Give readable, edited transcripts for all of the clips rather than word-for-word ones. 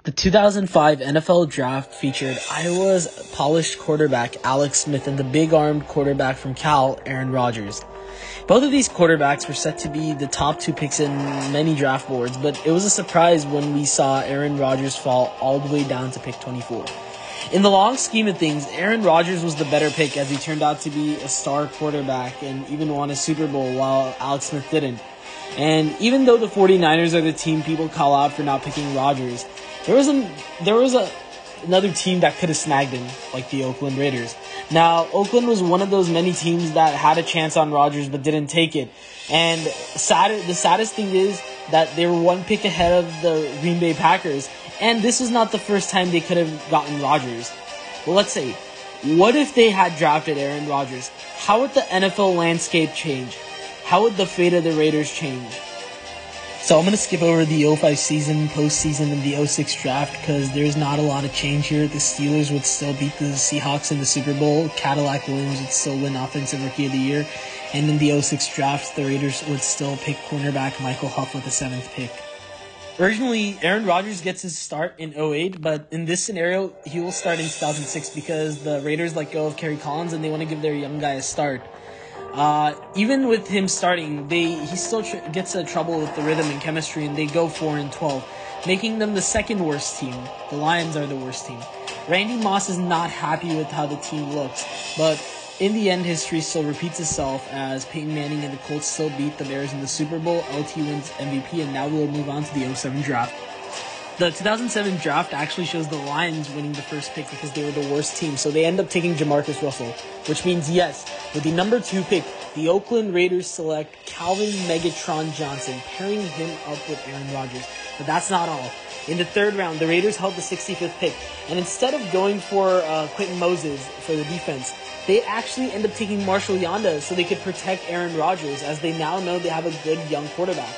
The 2005 NFL Draft featured Iowa's polished quarterback Alex Smith and the big-armed quarterback from Cal, Aaron Rodgers. Both of these quarterbacks were set to be the top two picks in many draft boards, but it was a surprise when we saw Aaron Rodgers fall all the way down to pick 24. In the long scheme of things, Aaron Rodgers was the better pick as he turned out to be a star quarterback and even won a Super Bowl while Alex Smith didn't. And even though the 49ers are the team people call out for not picking Rodgers, there was another team that could have snagged him, like the Oakland Raiders. Now, Oakland was one of those many teams that had a chance on Rodgers but didn't take it. And the saddest thing is that they were one pick ahead of the Green Bay Packers, and this was not the first time they could have gotten Rodgers. Well, let's say, what if they had drafted Aaron Rodgers? How would the NFL landscape change? How would the fate of the Raiders change? So I'm going to skip over the 05 season, postseason, and the 06 draft because there's not a lot of change here. The Steelers would still beat the Seahawks in the Super Bowl. Cadillac Williams would still win Offensive Rookie of the Year. And in the 06 draft, the Raiders would still pick cornerback Michael Huff with the 7th pick. Originally, Aaron Rodgers gets his start in 08, but in this scenario, he will start in 2006 because the Raiders let go of Kerry Collins and they want to give their young guy a start. Even with him starting, he still gets trouble with the rhythm and chemistry, and they go 4-12, making them the second worst team. The Lions are the worst team. Randy Moss is not happy with how the team looks, but in the end, history still repeats itself as Peyton Manning and the Colts still beat the Bears in the Super Bowl. LT wins MVP, and now we'll move on to the 07 draft. The 2007 draft actually shows the Lions winning the first pick because they were the worst team, so they end up taking Jamarcus Russell, which means yes, with the number 2 pick, the Oakland Raiders select Calvin Megatron Johnson, pairing him up with Aaron Rodgers. But that's not all. In the 3rd round, the Raiders held the 65th pick, and instead of going for Quentin Moses for the defense, they actually end up taking Marshall Yanda so they could protect Aaron Rodgers, as they now know they have a good young quarterback.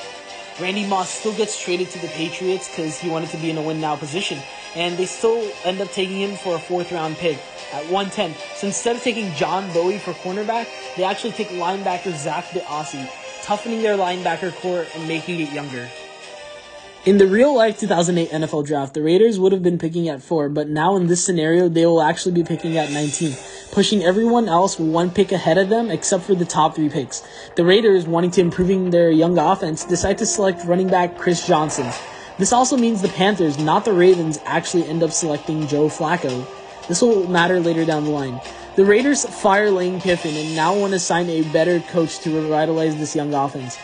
Randy Moss still gets traded to the Patriots because he wanted to be in a win-now position, and they still end up taking him for a 4th-round pick at 110. So instead of taking John Bowie for cornerback, they actually take linebacker Zach DeOssie, toughening their linebacker core and making it younger. In the real-life 2008 NFL Draft, the Raiders would have been picking at 4, but now in this scenario, they will actually be picking at 19, pushing everyone else 1 pick ahead of them except for the top 3 picks. The Raiders, wanting to improving their young offense, decide to select running back Chris Johnson. This also means the Panthers, not the Ravens, actually end up selecting Joe Flacco. This will matter later down the line. The Raiders fire Lane Kiffin and now want to sign a better coach to revitalize this young offense.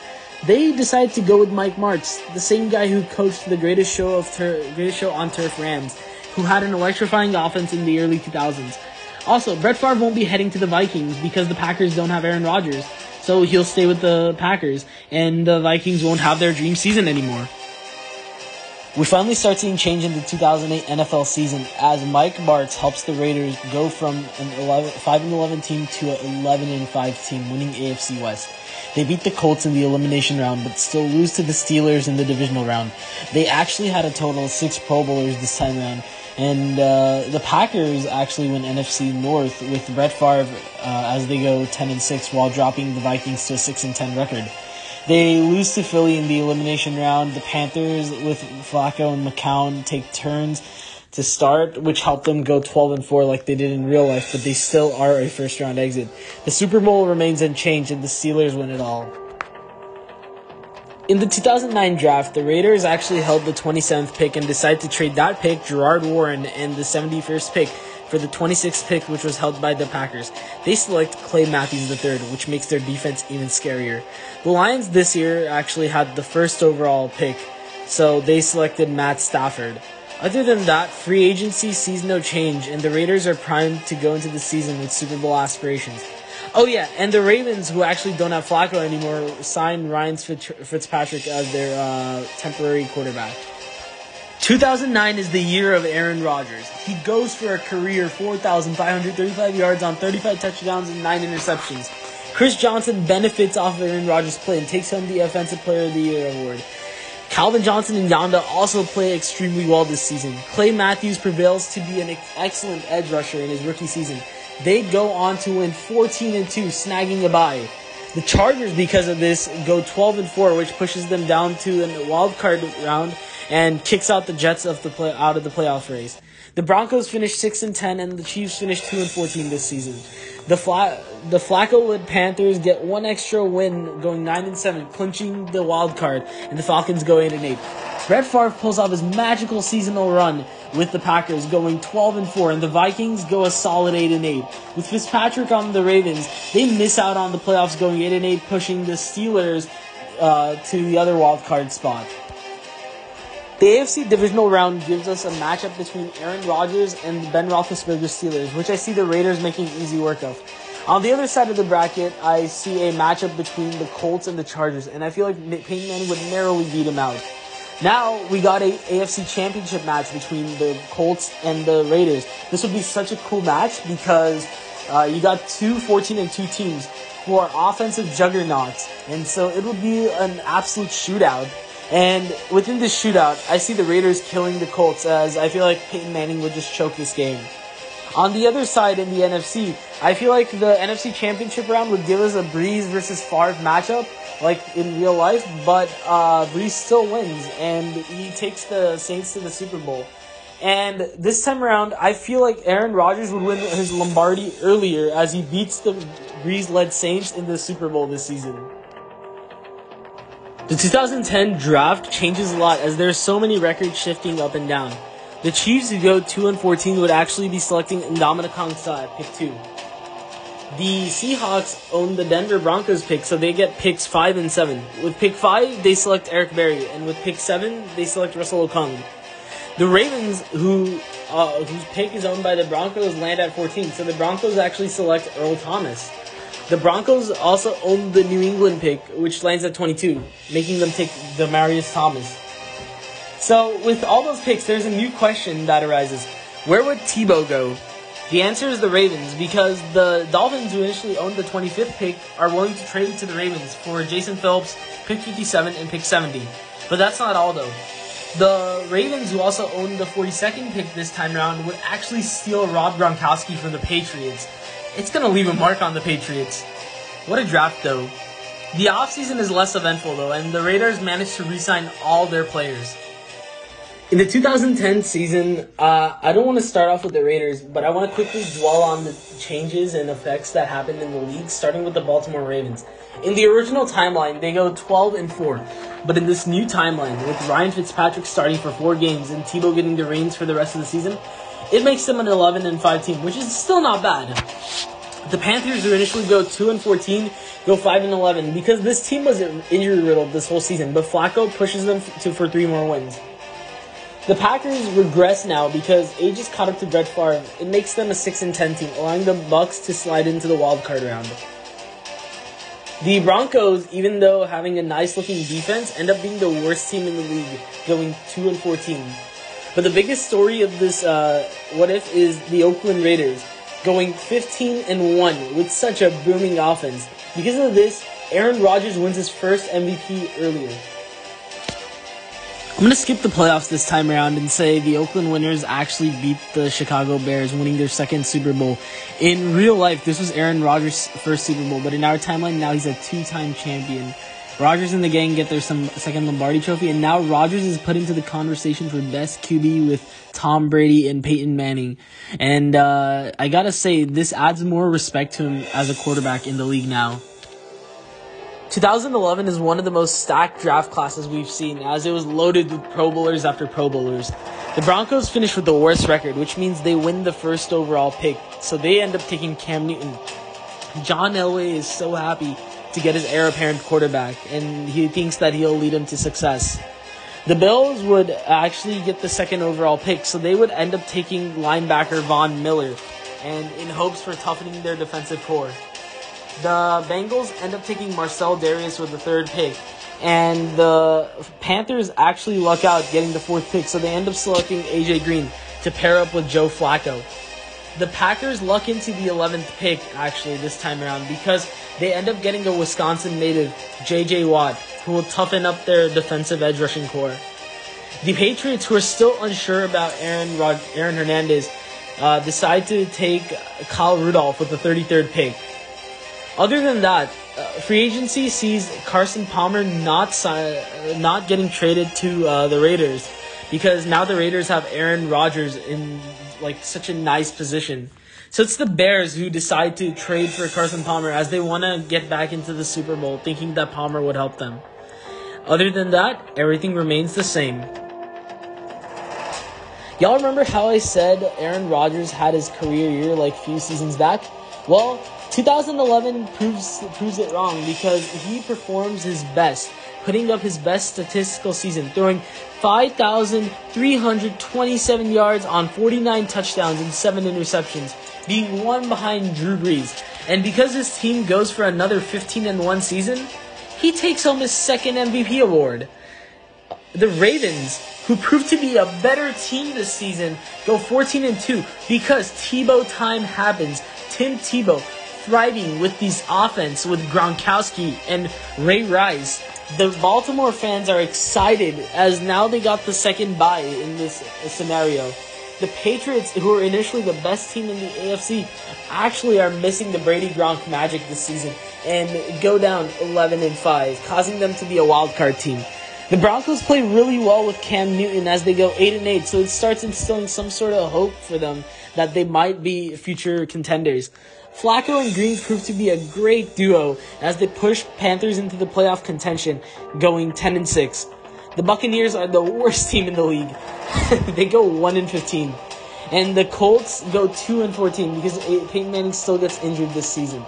They decide to go with Mike Martz, the same guy who coached the greatest show on turf Rams, who had an electrifying offense in the early 2000s. Also, Brett Favre won't be heading to the Vikings because the Packers don't have Aaron Rodgers, so he'll stay with the Packers, and the Vikings won't have their dream season anymore. We finally start seeing change in the 2008 NFL season as Mike Martz helps the Raiders go from an 5-11 team to an 11-5 team, winning AFC West. They beat the Colts in the elimination round, but still lose to the Steelers in the divisional round. They actually had a total of 6 Pro Bowlers this time around, and the Packers actually win NFC North with Brett Favre as they go 10-6 while dropping the Vikings to a 6-10 record. They lose to Philly in the elimination round. The Panthers, with Flacco and McCown, take turns to start, which helped them go 12-4 like they did in real life, but they still are a first-round exit. The Super Bowl remains unchanged, and the Steelers win it all. In the 2009 draft, the Raiders actually held the 27th pick and decided to trade that pick, Gerard Warren, and the 71st pick for the 26th pick, which was held by the Packers. They select Clay Matthews III, which makes their defense even scarier. The Lions this year actually had the 1st overall pick, so they selected Matt Stafford. Other than that, free agency sees no change, and the Raiders are primed to go into the season with Super Bowl aspirations. Oh yeah, and the Ravens, who actually don't have Flacco anymore, signed Ryan Fitzpatrick as their temporary quarterback. 2009 is the year of Aaron Rodgers. He goes for a career 4,535 yards on 35 touchdowns and 9 interceptions. Chris Johnson benefits off of Aaron Rodgers' play and takes home the Offensive Player of the Year award. Calvin Johnson and Yanda also play extremely well this season. Clay Matthews prevails to be an excellent edge rusher in his rookie season. They go on to win 14-2, snagging a bye. The Chargers, because of this, go 12-4, which pushes them down to a wild card round and kicks out the Jets out of the playoff race. The Broncos finished 6-10, and the Chiefs finished 2-14 this season. The Flacco-led Panthers get one extra win, going 9-7, clinching the wild card, and the Falcons go 8-8. Brett Favre pulls off his magical seasonal run with the Packers, going 12-4, and the Vikings go a solid 8-8. With Fitzpatrick on the Ravens, they miss out on the playoffs, going 8-8, pushing the Steelers to the other wild card spot. The AFC divisional round gives us a matchup between Aaron Rodgers and Ben Roethlisberger's Steelers, which I see the Raiders making easy work of. On the other side of the bracket, I see a matchup between the Colts and the Chargers, and I feel like Peyton Manning would narrowly beat him out. Now, we got a AFC championship match between the Colts and the Raiders. This would be such a cool match because you got two 14-2 teams who are offensive juggernauts, and so it would be an absolute shootout. And within this shootout, I see the Raiders killing the Colts, as I feel like Peyton Manning would just choke this game. On the other side, in the NFC, I feel like the NFC Championship round would give us a Breeze versus Favre matchup, like in real life, but Breeze still wins, and he takes the Saints to the Super Bowl. And this time around, I feel like Aaron Rodgers would win his Lombardi earlier, as he beats the Breeze-led Saints in the Super Bowl this season. The 2010 draft changes a lot, as there are so many records shifting up and down. The Chiefs, who go 2-14, would actually be selecting Ndamukong Suh at pick 2. The Seahawks own the Denver Broncos pick, so they get picks 5 and 7. With pick 5, they select Eric Berry, and with pick 7, they select Russell Okung. The Ravens, whose pick is owned by the Broncos, land at 14, so the Broncos actually select Earl Thomas. The Broncos also own the New England pick, which lands at 22, making them take Demaryius Thomas. So, with all those picks, there's a new question that arises. Where would Tebow go? The answer is the Ravens, because the Dolphins, who initially owned the 25th pick, are willing to trade to the Ravens for Jason Phillips, pick 57, and pick 70. But that's not all, though. The Ravens, who also own the 42nd pick this time around, would actually steal Rob Gronkowski from the Patriots. It's going to leave a mark on the Patriots. What a draft, though. The offseason is less eventful, though, and the Raiders managed to re-sign all their players. In the 2010 season, I don't want to start off with the Raiders, but I want to quickly dwell on the changes and effects that happened in the league, starting with the Baltimore Ravens. In the original timeline, they go 12-4, but in this new timeline, with Ryan Fitzpatrick starting for 4 games and Tebow getting the reins for the rest of the season, it makes them an 11-5 team, which is still not bad. The Panthers, who initially go 2-14, go 5-11 because this team was injury riddled this whole season, but Flacco pushes them for 3 more wins. The Packers regress now because age is caught up to Brett Favre. It makes them a 6-10 team, allowing the Bucs to slide into the wild card round. The Broncos, even though having a nice looking defense, end up being the worst team in the league, going 2-14. But the biggest story of this what if is the Oakland Raiders, going 15-1 with such a booming offense. Because of this, Aaron Rodgers wins his first MVP earlier. I'm going to skip the playoffs this time around and say the Oakland winners actually beat the Chicago Bears, winning their second Super Bowl. In real life, this was Aaron Rodgers' first Super Bowl, but in our timeline, now he's a 2-time champion. Rodgers and the gang get their second Lombardi trophy, and now Rodgers is put into the conversation for best QB with Tom Brady and Peyton Manning. And I gotta say, this adds more respect to him as a quarterback in the league now. 2011 is one of the most stacked draft classes we've seen, as it was loaded with Pro Bowlers after Pro Bowlers. The Broncos finished with the worst record, which means they win the first overall pick, so they end up taking Cam Newton. John Elway is so happy to get his heir apparent quarterback, and he thinks that he'll lead him to success. The Bills would actually get the second overall pick, so they would end up taking linebacker Von Miller, and in hopes for toughening their defensive core. The Bengals end up taking Marcel Darius with the third pick, and the Panthers actually luck out getting the fourth pick, so they end up selecting AJ Green to pair up with Joe Flacco. The Packers luck into the 11th pick, actually, this time around, because they end up getting a Wisconsin native, J.J. Watt, who will toughen up their defensive edge rushing core. The Patriots, who are still unsure about Aaron Hernandez, decide to take Kyle Rudolph with the 33rd pick. Other than that, free agency sees Carson Palmer not getting traded to the Raiders, because now the Raiders have Aaron Rodgers in like such a nice position. So it's the Bears who decide to trade for Carson Palmer, as they want to get back into the Super Bowl, thinking that Palmer would help them. Other than that, everything remains the same. Y'all remember how I said Aaron Rodgers had his career year like a few seasons back? Well, 2011 proves it wrong, because he performs his best, putting up his best statistical season, throwing 5,327 yards on 49 touchdowns and 7 interceptions, being one behind Drew Brees. And because his team goes for another 15-1 season, he takes home his second MVP award. The Ravens, who proved to be a better team this season, go 14-2 because Tebow time happens. Tim Tebow thriving with this offense with Gronkowski and Ray Rice. The Baltimore fans are excited, as now they got the second bye in this scenario. The Patriots, who were initially the best team in the AFC, actually are missing the Brady Gronk magic this season and go down 11-5, causing them to be a wild card team. The Broncos play really well with Cam Newton as they go 8-8, so it starts instilling some sort of hope for them that they might be future contenders. Flacco and Green proved to be a great duo as they push Panthers into the playoff contention, going 10-6. The Buccaneers are the worst team in the league. They go 1-15. And the Colts go 2-14 because Peyton Manning still gets injured this season.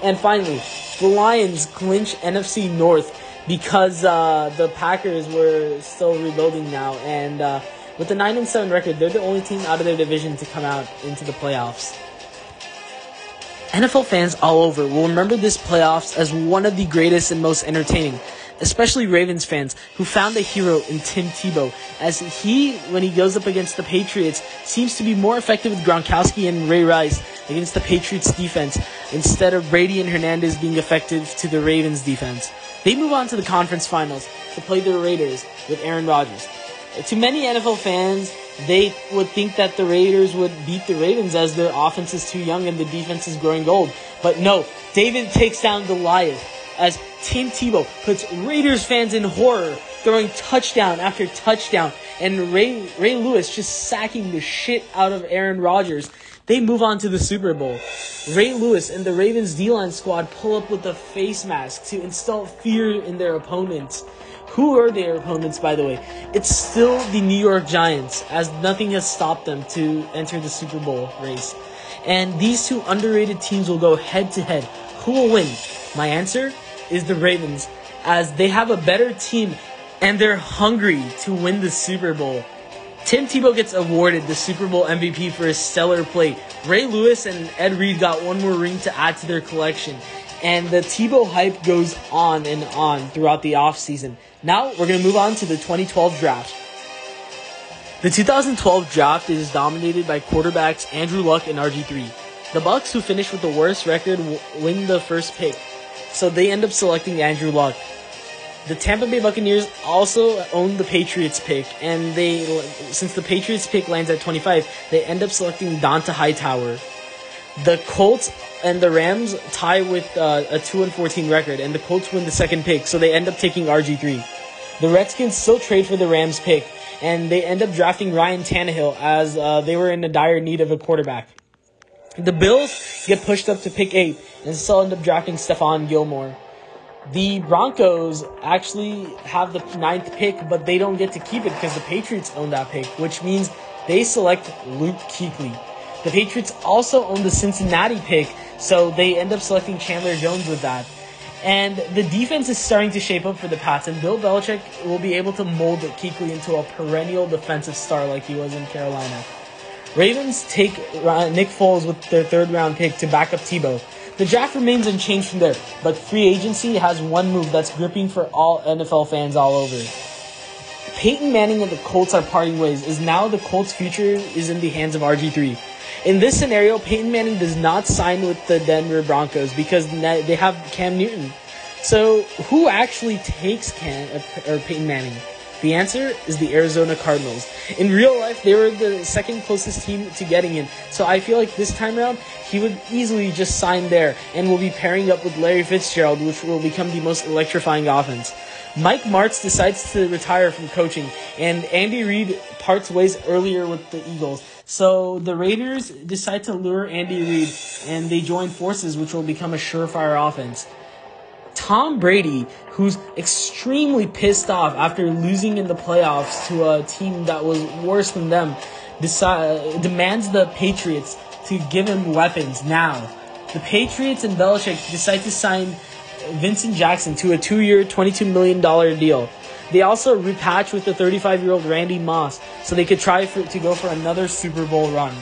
And finally, the Lions clinch NFC North because the Packers were still rebuilding now. And with the 9-7 record, they're the only team out of their division to come out into the playoffs. NFL fans all over will remember this playoffs as one of the greatest and most entertaining, especially Ravens fans who found a hero in Tim Tebow, as he, when he goes up against the Patriots, seems to be more effective with Gronkowski and Ray Rice against the Patriots defense, instead of Brady and Hernandez being effective to the Ravens defense. They move on to the conference finals to play the Raiders with Aaron Rodgers. To many NFL fans, they would think that the Raiders would beat the Ravens as their offense is too young and the defense is growing old. But no, David takes down Goliath as Tim Tebow puts Raiders fans in horror, throwing touchdown after touchdown, and Ray Lewis just sacking the shit out of Aaron Rodgers. They move on to the Super Bowl. Ray Lewis and the Ravens D-line squad pull up with a face mask to instill fear in their opponents. Who are their opponents, by the way? It's still the New York Giants, as nothing has stopped them to enter the Super Bowl race. And these two underrated teams will go head-to-head. Who will win? My answer is the Ravens, as they have a better team and they're hungry to win the Super Bowl. Tim Tebow gets awarded the Super Bowl MVP for his stellar play. Ray Lewis and Ed Reed got one more ring to add to their collection. And the Tebow hype goes on and on throughout the offseason. Now, we're going to move on to the 2012 draft. The 2012 draft is dominated by quarterbacks Andrew Luck and RG3. The Bucs, who finished with the worst record, win the first pick, so they end up selecting Andrew Luck. The Tampa Bay Buccaneers also own the Patriots pick, and since the Patriots pick lands at 25, they end up selecting Donta Hightower. The Colts and the Rams tie with a 2-14 record, and the Colts win the second pick, so they end up taking RG3. The Redskins still trade for the Rams pick, and they end up drafting Ryan Tannehill as they were in a dire need of a quarterback. The Bills get pushed up to pick 8 and still end up drafting Stephon Gilmore. The Broncos actually have the 9th pick, but they don't get to keep it because the Patriots own that pick, which means they select Luke Kuechly. The Patriots also own the Cincinnati pick, so they end up selecting Chandler Jones with that. And the defense is starting to shape up for the Pats, and Bill Belichick will be able to mold Kuechly into a perennial defensive star like he was in Carolina. Ravens take Nick Foles with their 3rd-round pick to back up Tebow. The draft remains unchanged from there, but free agency has one move that's gripping for all NFL fans all over. Peyton Manning and the Colts are parting ways, as now the Colts' future is in the hands of RG3. In this scenario, Peyton Manning does not sign with the Denver Broncos because they have Cam Newton. So who actually takes Peyton Manning? The answer is the Arizona Cardinals. In real life, they were the second closest team to getting him, so I feel like this time around, he would easily just sign there and will be pairing up with Larry Fitzgerald, which will become the most electrifying offense. Mike Martz decides to retire from coaching, and Andy Reid parts ways earlier with the Eagles. So the Raiders decide to lure Andy Reid, and they join forces, which will become a surefire offense. Tom Brady, who's extremely pissed off after losing in the playoffs to a team that was worse than them, demands the Patriots to give him weapons now. The Patriots and Belichick decide to sign Vincent Jackson to a 2-year, $22 million deal. They also repatch with the 35-year-old Randy Moss so they could try to go for another Super Bowl run.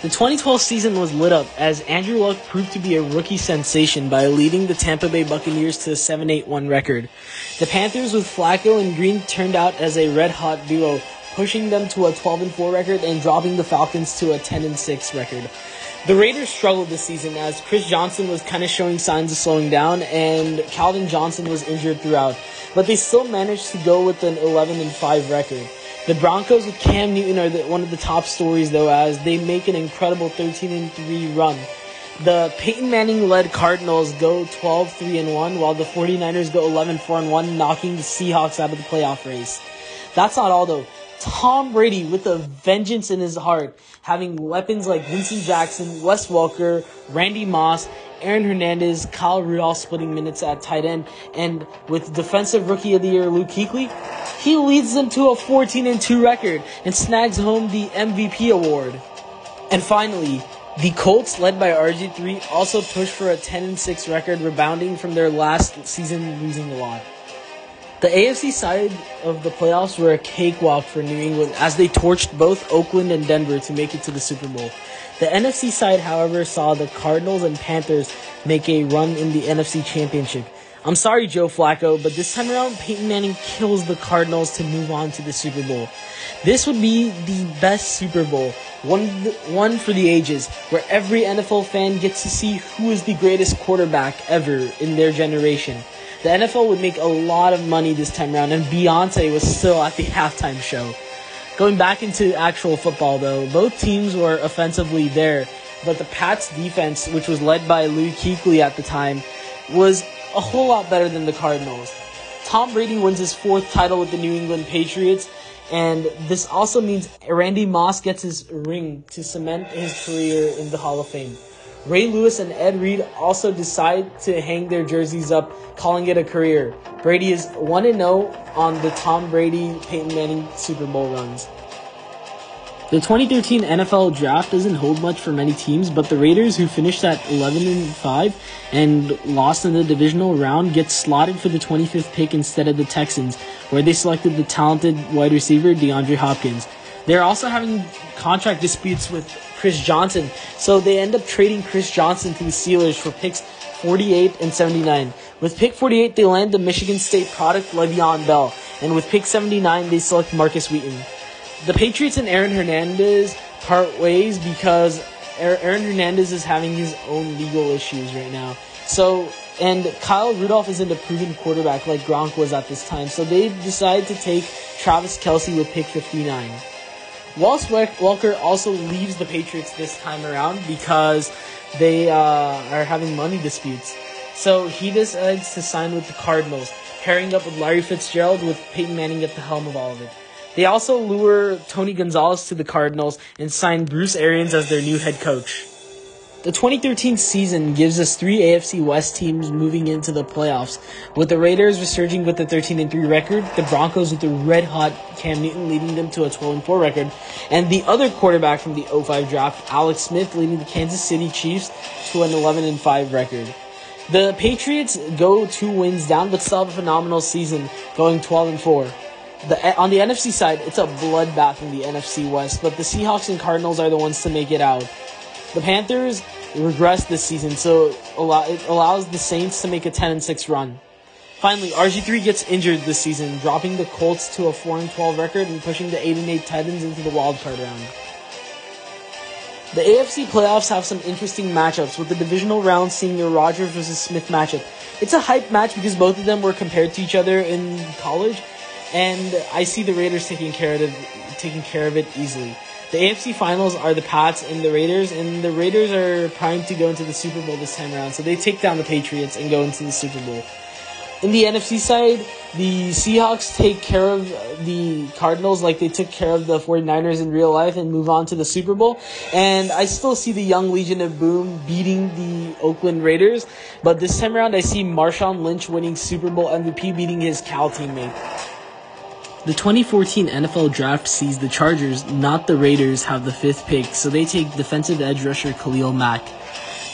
The 2012 season was lit up as Andrew Luck proved to be a rookie sensation by leading the Tampa Bay Buccaneers to a 7-8-1 record. The Panthers with Flacco and Green turned out as a red-hot duo, pushing them to a 12-4 record and dropping the Falcons to a 10-6 record. The Raiders struggled this season as Chris Johnson was kind of showing signs of slowing down and Calvin Johnson was injured throughout, but they still managed to go with an 11-5 record. The Broncos with Cam Newton are one of the top stories, though, as they make an incredible 13-3 run. The Peyton Manning-led Cardinals go 12-3-1, while the 49ers go 11-4-1, knocking the Seahawks out of the playoff race. That's not all, though. Tom Brady, with a vengeance in his heart, having weapons like Vincent Jackson, Wes Welker, Randy Moss, Aaron Hernandez, Kyle Rudolph splitting minutes at tight end, and with Defensive Rookie of the Year Luke Kuechly, he leads them to a 14-2 record and snags home the MVP award. And finally, the Colts, led by RG3, also pushed for a 10-6 record, rebounding from their last season losing a lot. The AFC side of the playoffs were a cakewalk for New England as they torched both Oakland and Denver to make it to the Super Bowl. The NFC side, however, saw the Cardinals and Panthers make a run in the NFC Championship. I'm sorry, Joe Flacco, but this time around, Peyton Manning kills the Cardinals to move on to the Super Bowl. This would be the best Super Bowl, one for the ages, where every NFL fan gets to see who is the greatest quarterback ever in their generation. The NFL would make a lot of money this time around, and Beyonce was still at the halftime show. Going back into actual football, though, both teams were offensively there, but the Pats' defense, which was led by Luke Kuechly at the time, was a whole lot better than the Cardinals. Tom Brady wins his 4th title with the New England Patriots, and this also means Randy Moss gets his ring to cement his career in the Hall of Fame. Ray Lewis and Ed Reed also decide to hang their jerseys up, calling it a career. Brady is 1-0 on the Tom Brady-Peyton Manning Super Bowl runs. The 2013 NFL Draft doesn't hold much for many teams, but the Raiders, who finished at 11-5 and lost in the divisional round, get slotted for the 25th pick instead of the Texans, where they selected the talented wide receiver DeAndre Hopkins. They're also having contract disputes with Chris Johnson, so they end up trading Chris Johnson to the Steelers for picks 48 and 79. With pick 48, they land the Michigan State product Le'Veon Bell, and with pick 79, they select Marcus Wheaton. The Patriots and Aaron Hernandez part ways because Aaron Hernandez is having his own legal issues right now. And Kyle Rudolph isn't a proven quarterback like Gronk was at this time, so they decide to take Travis Kelce with pick 59. Wes Welker also leaves the Patriots this time around because they are having money disputes. So he decides to sign with the Cardinals, pairing up with Larry Fitzgerald with Peyton Manning at the helm of all of it. They also lure Tony Gonzalez to the Cardinals and sign Bruce Arians as their new head coach. The 2013 season gives us 3 AFC West teams moving into the playoffs, with the Raiders resurging with a 13-3 record, the Broncos with the red-hot Cam Newton leading them to a 12-4 record, and the other quarterback from the 2005 draft, Alex Smith, leading the Kansas City Chiefs to an 11-5 record. The Patriots go 2 wins down, but still have a phenomenal season, going 12-4. On the NFC side, it's a bloodbath in the NFC West, but the Seahawks and Cardinals are the ones to make it out. The Panthers regress this season, so it allows the Saints to make a 10-6 run. Finally, RG3 gets injured this season, dropping the Colts to a 4-12 record and pushing the 8-8 Titans into the wildcard round. The AFC playoffs have some interesting matchups, with the divisional round seeing a Rodgers versus Smith matchup. It's a hype match because both of them were compared to each other in college, and I see the Raiders taking care of it easily. The AFC Finals are the Pats and the Raiders are primed to go into the Super Bowl this time around, so they take down the Patriots and go into the Super Bowl. In the NFC side, the Seahawks take care of the Cardinals like they took care of the 49ers in real life and move on to the Super Bowl. And I still see the young Legion of Boom beating the Oakland Raiders, but this time around I see Marshawn Lynch winning Super Bowl MVP, beating his Cal teammate. The 2014 NFL Draft sees the Chargers, not the Raiders, have the 5th pick, so they take defensive edge rusher Khalil Mack.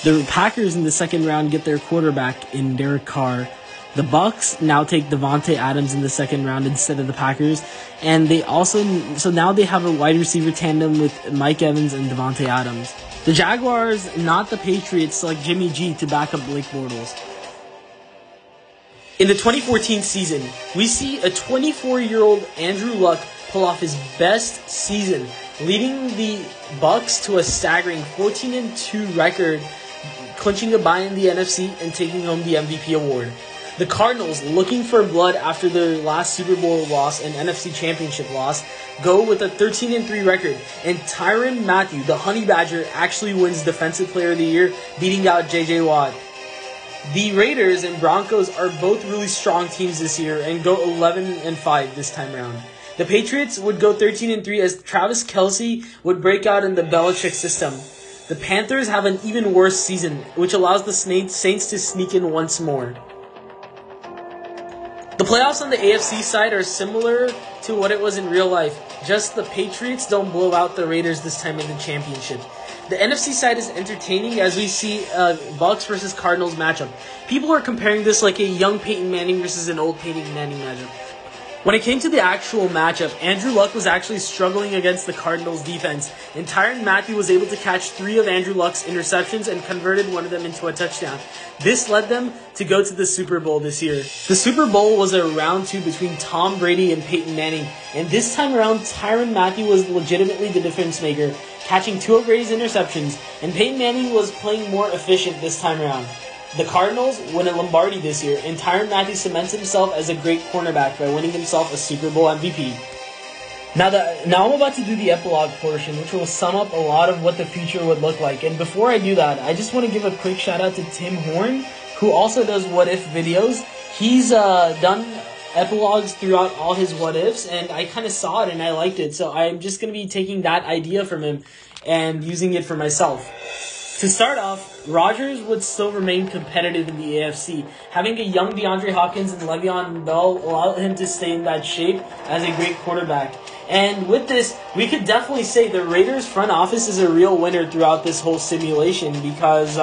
The Packers in the second round get their quarterback in Derek Carr. The Bucks now take Devontae Adams in the second round instead of the Packers, and now they have a wide receiver tandem with Mike Evans and Devontae Adams. The Jaguars, not the Patriots, select Jimmy G to back up Blake Bortles. In the 2014 season, we see a 24-year-old Andrew Luck pull off his best season, leading the Bucks to a staggering 14-2 record, clinching a bye in the NFC and taking home the MVP award. The Cardinals, looking for blood after their last Super Bowl loss and NFC Championship loss, go with a 13-3 record, and Tyrann Mathieu, the Honey Badger, actually wins Defensive Player of the Year, beating out J.J. Watt. The Raiders and Broncos are both really strong teams this year and go 11-5 this time around. The Patriots would go 13-3 as Travis Kelce would break out in the Belichick system. The Panthers have an even worse season, which allows the Saints to sneak in once more. The playoffs on the AFC side are similar to what it was in real life, just the Patriots don't blow out the Raiders this time in the championship. The NFC side is entertaining as we see Bucks versus Cardinals matchup. People are comparing this like a young Peyton Manning versus an old Peyton Manning matchup. When it came to the actual matchup, Andrew Luck was actually struggling against the Cardinals defense, and Tyrann Mathieu was able to catch 3 of Andrew Luck's interceptions and converted one of them into a touchdown. This led them to go to the Super Bowl this year. The Super Bowl was a round 2 between Tom Brady and Peyton Manning, and this time around, Tyrann Mathieu was legitimately the difference maker, catching 2 of Brady's interceptions, and Peyton Manning was playing more efficient this time around. The Cardinals win a Lombardi this year, and Tyrann Mathieu cements himself as a great cornerback by winning himself a Super Bowl MVP. Now I'm about to do the epilogue portion, which will sum up a lot of what the future would look like. And before I do that, I just want to give a quick shout out to Tim Horn, who also does What If videos. He's done epilogues throughout all his What Ifs, and I kind of saw it and I liked it. So I'm just going to be taking that idea from him and using it for myself. To start off, Rodgers would still remain competitive in the AFC. Having a young DeAndre Hopkins and Le'Veon Bell allowed him to stay in that shape as a great quarterback. And with this, we could definitely say the Raiders front office is a real winner throughout this whole simulation because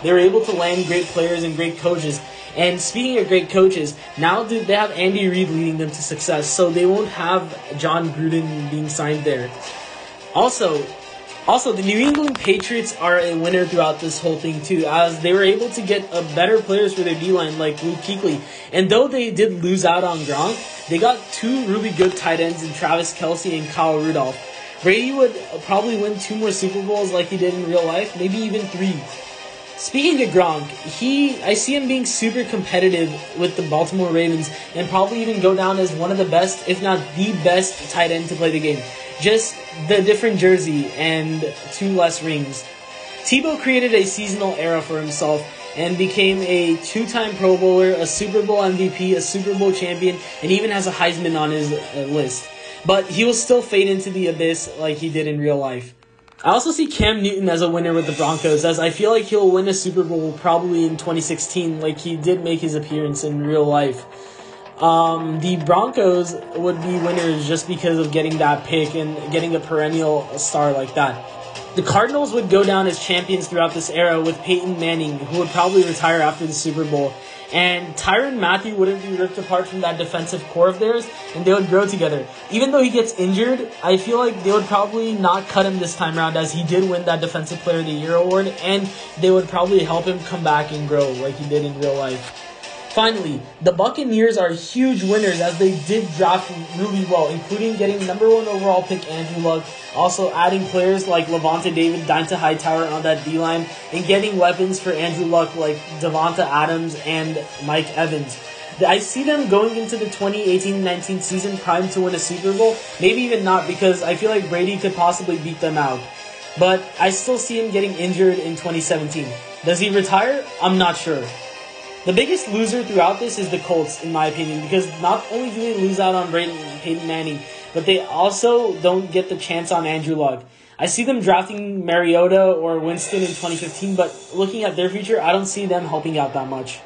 they're able to land great players and great coaches. And speaking of great coaches, now they have Andy Reid leading them to success, so they won't have John Gruden being signed there. Also, the New England Patriots are a winner throughout this whole thing too, as they were able to get better players for their D-line like Luke Kuechly. And though they did lose out on Gronk, they got 2 really good tight ends in Travis Kelce and Kyle Rudolph. Brady would probably win 2 more Super Bowls like he did in real life, maybe even 3. Speaking of Gronk, I see him being super competitive with the Baltimore Ravens and probably even go down as one of the best, if not the best, tight end to play the game. Just the different jersey and 2 less rings. Tebow created a seasonal era for himself and became a 2-time Pro Bowler, a Super Bowl MVP, a Super Bowl champion, and even has a Heisman on his list. But he will still fade into the abyss like he did in real life. I also see Cam Newton as a winner with the Broncos, as I feel like he'll win a Super Bowl probably in 2016, like he did make his appearance in real life. The Broncos would be winners just because of getting that pick and getting a perennial star like that. The Cardinals would go down as champions throughout this era with Peyton Manning, who would probably retire after the Super Bowl. And Tyrann Mathieu wouldn't be ripped apart from that defensive core of theirs, and they would grow together. Even though he gets injured, I feel like they would probably not cut him this time around, as he did win that Defensive Player of the Year award, and they would probably help him come back and grow like he did in real life. Finally, the Buccaneers are huge winners as they did draft really well, including getting #1 overall pick Andrew Luck, also adding players like Levante David, Dante Hightower on that D-line, and getting weapons for Andrew Luck like Devonta Adams and Mike Evans. I see them going into the 2018-19 season primed to win a Super Bowl. Maybe even not, because I feel like Brady could possibly beat them out. But I still see him getting injured in 2017. Does he retire? I'm not sure. The biggest loser throughout this is the Colts, in my opinion, because not only do they lose out on Peyton Manning, but they also don't get the chance on Andrew Luck. I see them drafting Mariota or Winston in 2015, but looking at their future, I don't see them helping out that much.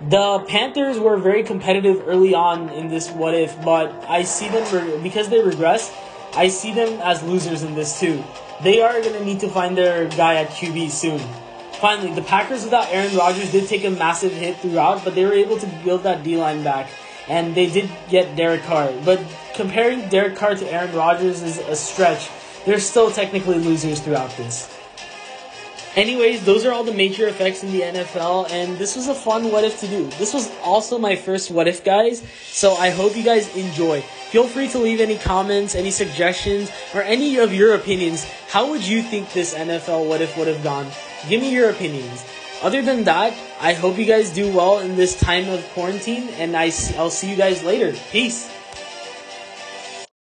The Panthers were very competitive early on in this what if, but I see them, because they regress, I see them as losers in this too. They are going to need to find their guy at QB soon. Finally, the Packers without Aaron Rodgers did take a massive hit throughout, but they were able to build that D-line back, and they did get Derek Carr. But comparing Derek Carr to Aaron Rodgers is a stretch. They're still technically losers throughout this. Anyways, those are all the major effects in the NFL, and this was a fun what if to do. This was also my first what if, guys, so I hope you guys enjoy. Feel free to leave any comments, any suggestions, or any of your opinions. How would you think this NFL what if would have gone? Give me your opinions. Other than that, I hope you guys do well in this time of quarantine, and I'll see you guys later. Peace.